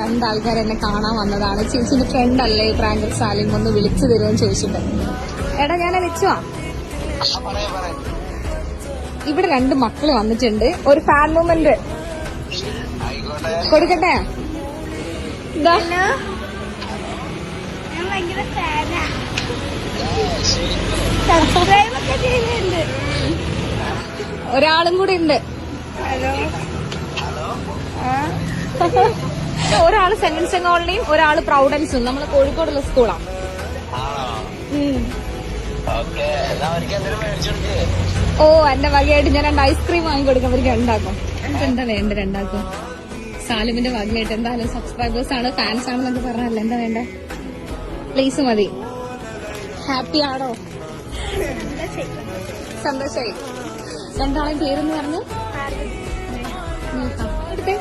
രണ്ടാൾക്കാർ എന്നെ കാണാൻ വന്നതാണ്. ചേച്ചിന്റെ ഫ്രണ്ട് അല്ലേ പ്രാങ്കർ സാലിം, ഒന്ന് വിളിച്ചു തരുമെന്ന് ചോദിച്ചിട്ട്. എടാ ഞാൻ വെച്ചുവാ. ഇവിടെ 2 മക്കള് വന്നിട്ടുണ്ട്. ഒരു ഫാൻ മൂമെന്റ് കൊടുക്കട്ടെ? ഒരാളും കൂടി ഉണ്ട്. ഒരാള് സെന്റ് കോളനിയും ഒരാള് പ്രൗഡൻസും. നമ്മള് കോഴിക്കോടുള്ള സ്കൂളാണ്. ഓ എന്റെ വകയായിട്ട് ഞാൻ 2 ഐസ്ക്രീം വാങ്ങിക്കൊടുക്കാൻ അവർക്ക് ഉണ്ടാക്കും. നമുക്ക് എന്താ വേണ്ട രണ്ടാക്കും? സാലിമിന്റെ വകയായിട്ട് എന്തായാലും സബ്സ്ക്രൈബേഴ്സ് ആണ്, ഫാൻസ് ആണെന്നൊക്കെ പറഞ്ഞല്ലേ, എന്താ വേണ്ട? പ്ലീസ് മതി. ഹാപ്പി ആണോ? സന്തോഷായി. രണ്ടാളെയും പേരെന്ന് പറഞ്ഞു എടുത്തേ.